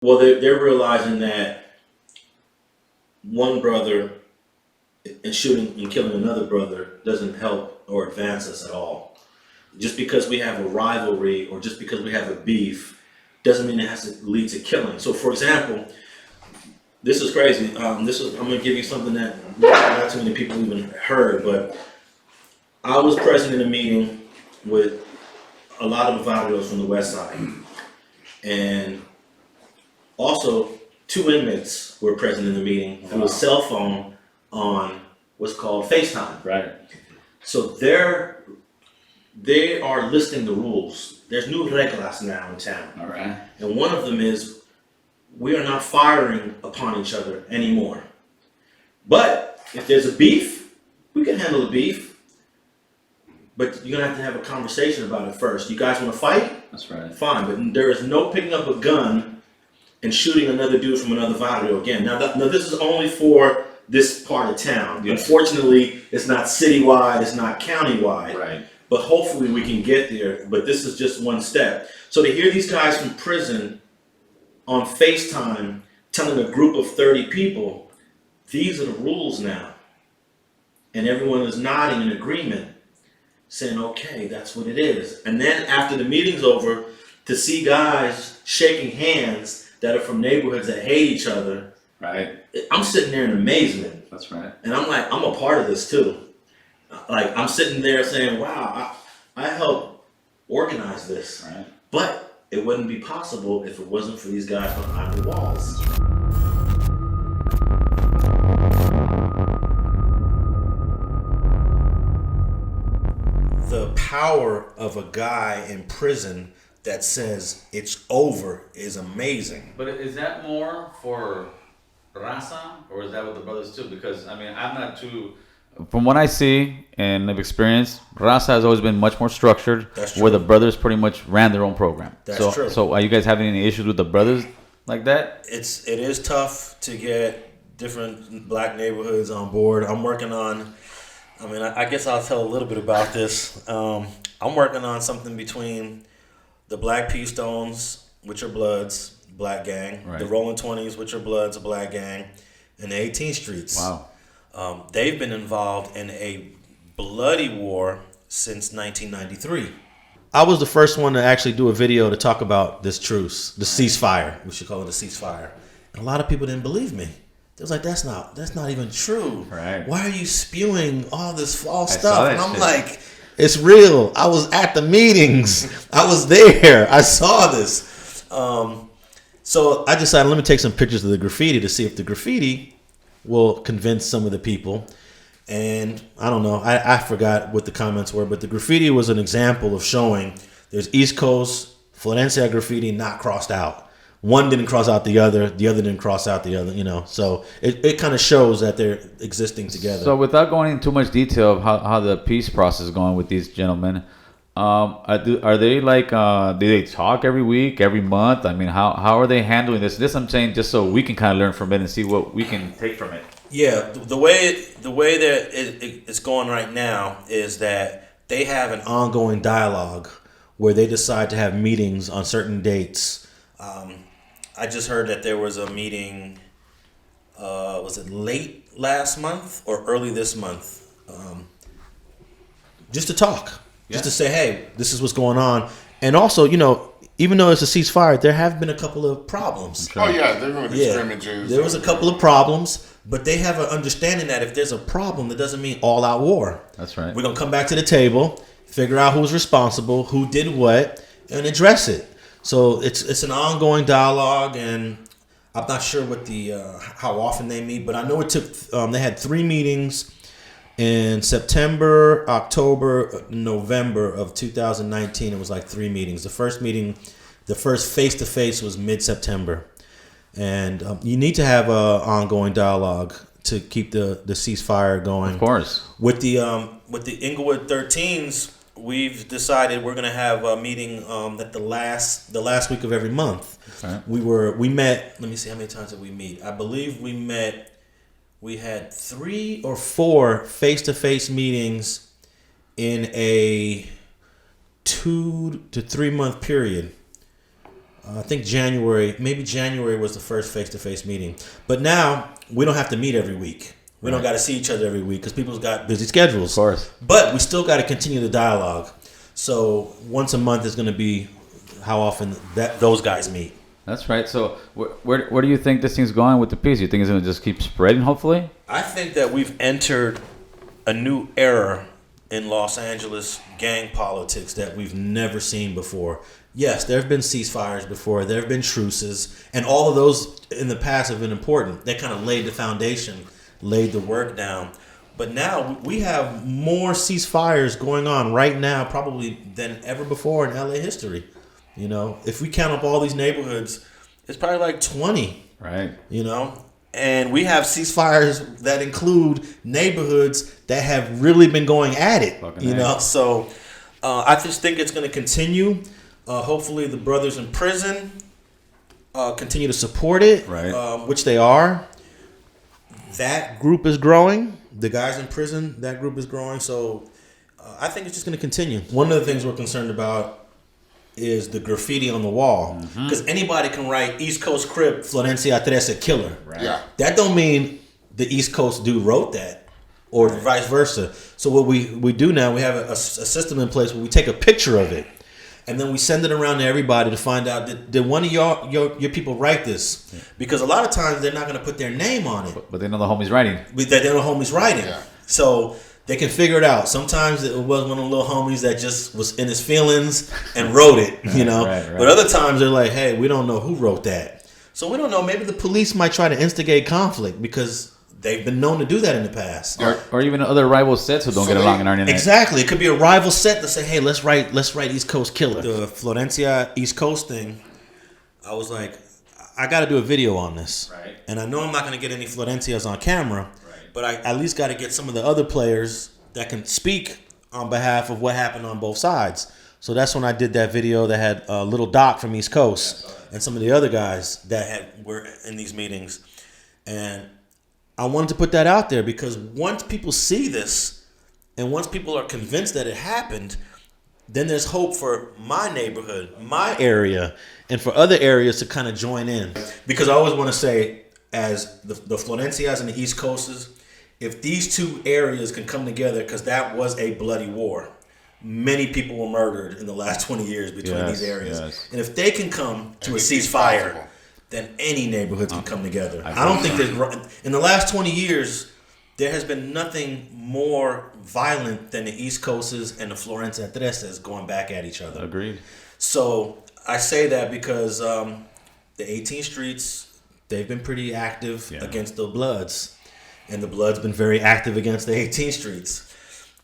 Well, they're realizing that one brother and shooting and killing another brother doesn't help or advance us at all. Just because we have a rivalry or just because we have a beef doesn't mean it has to lead to killing. So, for example, this is crazy. I'm going to give you something that not too many people even heard, but I was present in a meeting with a lot of Vagos from the West Side, and also 2 inmates were present in the meeting through a cell phone on what's called FaceTime. Right. So they are listing the rules. There's new reglas now in town. All right. And one of them is we are not firing upon each other anymore. But if there's a beef, we can handle the beef. But you're going to have a conversation about it first. You guys want to fight? That's right. Fine. But there is no picking up a gun and shooting another dude from another barrio again. Now this is only for this part of town. Yes. Unfortunately, it's not citywide, it's not countywide. Right. But hopefully we can get there. But this is just one step. So to hear these guys from prison on FaceTime telling a group of 30 people, these are the rules now. And everyone is nodding in agreement, saying, okay, that's what it is. And then after the meeting's over, to see guys shaking hands that are from neighborhoods that hate each other, Right. I'm sitting there in amazement. That's right. And I'm like, I'm a part of this too. Like, I'm sitting there saying, wow, I helped organize this. Right. But it wouldn't be possible if it wasn't for these guys behind the walls. The power of a guy in prison that says it's over is amazing. But is that more for raza, or is that with the brothers too? Because I mean, I'm not too. From what I see and have experienced, raza has always been much more structured. That's true. Where the brothers pretty much ran their own program. That's true. So are you guys having any issues with the brothers like that? It is tough to get different black neighborhoods on board. I'm working on. I guess I'll tell a little bit about this. I'm working on something between the Black P Stones, which are Bloods, Black Gang, Right. the Rolling 20s, which are Bloods, a Black Gang, and the 18th Streets. Wow. They've been involved in a bloody war since 1993. I was the first one to actually do a video to talk about this truce, the ceasefire. We should call it a ceasefire. And a lot of people didn't believe me. They was like, that's not even true. Right. Why are you spewing all this false I saw stuff? that And I'm shit. like, it's real. I was at the meetings. I was there. I saw this. So I decided, let me take some pictures of the graffiti to see if the graffiti will convince some of the people. And I don't know. I forgot what the comments were, but the graffiti was an example of showing there's East Coast Florencia graffiti not crossed out. One didn't cross out the other didn't cross out the other, So it kind of shows that they're existing together. So without going into too much detail of how the peace process is going with these gentlemen, are they like, do they talk every week, every month? I mean, how are they handling this? This I'm saying just so we can kind of learn from it and see what we can take from it. Yeah, the way that it's going right now is that they have an ongoing dialogue where they decide to have meetings on certain dates. I just heard that there was a meeting, was it late last month or early this month? Just to talk, just to say, hey, this is what's going on. And also, even though it's a ceasefire, there have been a couple of problems. Oh yeah, they're going to be scrimmages. There was a couple of problems, but they have an understanding that if there's a problem, that doesn't mean all-out war. That's right. We're going to come back to the table, figure out who's responsible, who did what, and address it. So it's an ongoing dialogue, and I'm not sure what how often they meet, but I know it took. They had 3 meetings in September, October, November of 2019. It was like 3 meetings. The first meeting, the first face-to-face was mid-September, and you need to have an ongoing dialogue to keep the ceasefire going. Of course. With the Inglewood 13s. We've decided we're gonna have a meeting at the last week of every month. Okay. We met. Let me see how many times did we meet. I believe we met. We had 3 or 4 face-to-face meetings in a 2 to 3 month period. I think maybe January was the first face-to-face meeting. But now we don't have to meet every week. We don't got to see each other every week because people's got busy schedules. Of course. But we still got to continue the dialogue. So once a month is going to be how often that those guys meet. That's right. So where do you think this thing's going with the peace? You think it's going to just keep spreading, hopefully? I think that we've entered a new era in Los Angeles gang politics that we've never seen before. Yes, there have been ceasefires before. There have been truces. And all of those in the past have been important. They kind of laid the foundation, laid the work down. But now we have more ceasefires going on right now probably than ever before in LA history. You know, if we count up all these neighborhoods, it's probably like 20. Right. You know, and we have ceasefires that include neighborhoods that have really been going at it. You know, so I just think it's going to continue. Hopefully, the brothers in prison continue to support it, which they are. That group is growing. The guys in prison, that group is growing. So I think it's just going to continue. One of the things we're concerned about is the graffiti on the wall. Because anybody can write East Coast Crip, Florencia 13 killer. Right. Yeah. That don't mean the East Coast dude wrote that or vice versa. So what we do now, we have a system in place where we take a picture of it and then we send it around to everybody to find out, did one of your people write this? Yeah. Because a lot of times they're not going to put their name on it. But they know the homie's writing. They know the homie's writing. Yeah. So they can figure it out. Sometimes it was one of the little homies that just was in his feelings and wrote it, you know. Right. But other times they're like, hey, we don't know who wrote that. So we don't know. Maybe the police might try to instigate conflict because they've been known to do that in the past. Or even other rival sets who don't get along in our internet. Exactly. It could be a rival set to say, hey, let's write East Coast Killer. The Florencia East Coast thing, I was like, I got to do a video on this. Right. And I know I'm not going to get any Florencias on camera. But I at least got to get some of the other players that can speak on behalf of what happened on both sides. So that's when I did that video that had Little Doc from East Coast and some of the other guys that were in these meetings. And I wanted to put that out there because once people see this and once people are convinced that it happened, then there's hope for my neighborhood, my area, and for other areas to kind of join in. Because I always want to say, as the Florencias and the East Coasters, if these two areas can come together, because that was a bloody war. Many people were murdered in the last 20 years between these areas. Yes. And if they can come to a ceasefire, then any neighborhood can come together. I don't think there's... In the last 20 years, there has been nothing more violent than the East Coasters and the Florencia 13 going back at each other. Agreed. So I say that because the 18th Streets, they've been pretty active against the Bloods. And the Blood's been very active against the 18th Streets.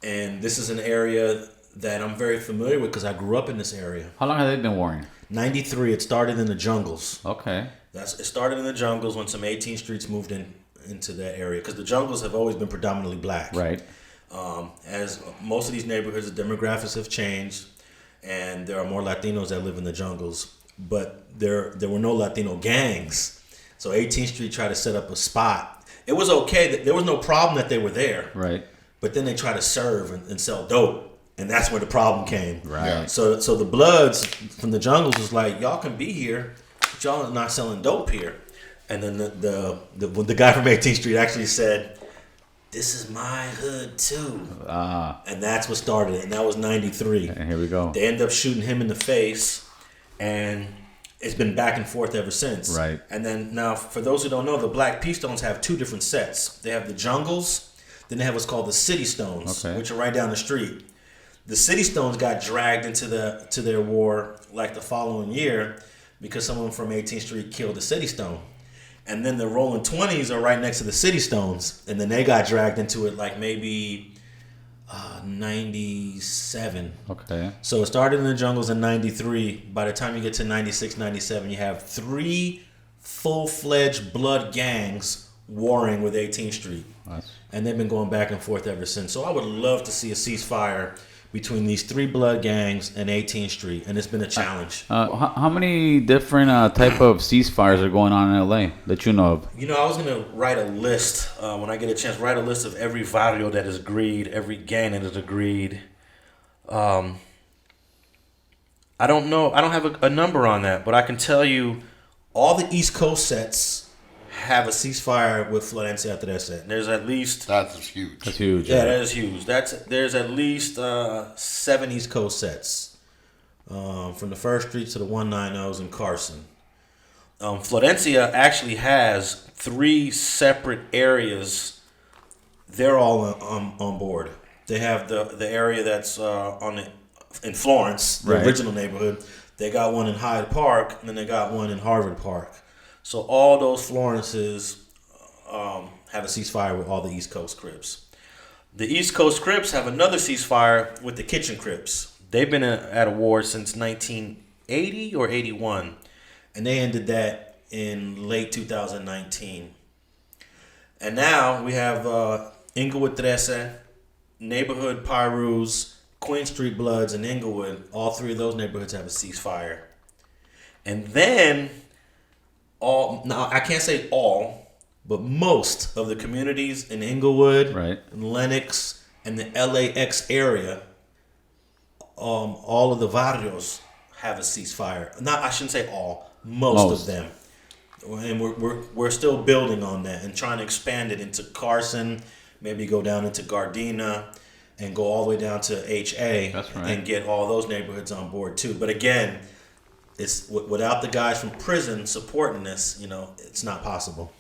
And this is an area that I'm very familiar with because I grew up in this area. How long have they been warring? 93. It started in the jungles. Okay. It started in the jungles when some 18th Streets moved into that area. Because the jungles have always been predominantly black. Right. As most of these neighborhoods, the demographics have changed. And there are more Latinos that live in the jungles. But there were no Latino gangs. So 18th Street tried to set up a spot. It was okay. There was no problem that they were there. Right. But then they tried to serve and sell dope. And that's where the problem came. Right. So the Bloods from the jungles was like, y'all can be here, but y'all are not selling dope here. And then the guy from 18th Street actually said, this is my hood too. And that's what started it. And that was 93. And here we go. They ended up shooting him in the face. And it's been back and forth ever since. Right. And then now, for those who don't know, the Black P Stones have two different sets. They have the jungles, then they have what's called the City Stones, which are right down the street. The City Stones got dragged into their war like the following year because someone from 18th Street killed the City Stone. And then the Rolling 20s are right next to the City Stones, and then they got dragged into it like maybe 97. Okay. So it started in the jungles in 93. By the time you get to 96, 97, you have 3 full-fledged blood gangs warring with 18th Street. Nice. And they've been going back and forth ever since. So I would love to see a ceasefire between these 3 blood gangs and 18th Street, and it's been a challenge. How many different type of ceasefires are going on in LA that you know of? You know, I was going to write a list, when I get a chance, write a list of every barrio that has agreed, every gang that has agreed. I don't know. I don't have a number on that, but I can tell you All the East Coast sets have a ceasefire with Florencia after that set. there's at least That's huge. That's huge. yeah, that is huge. There's at least 7 East Coast sets. From the First Street to the 190s in Carson. Florencia actually has 3 separate areas. They're all on board. They have the area that's in Florence, the Right. original neighborhood. They got one in Hyde Park, and then they got one in Harvard Park. So all those Florences have a ceasefire with all the East Coast Crips. the East Coast Crips have another ceasefire. With the Kitchen Crips. They've been at a war since 1980 or 81. And they ended that in late 2019. And now we have Inglewood 13, Neighborhood Pyrus, Queen Street Bloods, and Inglewood. All 3 of those neighborhoods have a ceasefire. And then, now I can't say all, but most of the communities in Inglewood, Right. and Lenox, and the LAX area, all of the barrios have a ceasefire. I shouldn't say all, most of them. And we're still building on that and trying to expand it into Carson, maybe go down into Gardena, and go all the way down to HA. That's right. And get all those neighborhoods on board too. But again, it's without the guys from prison supporting this, it's not possible.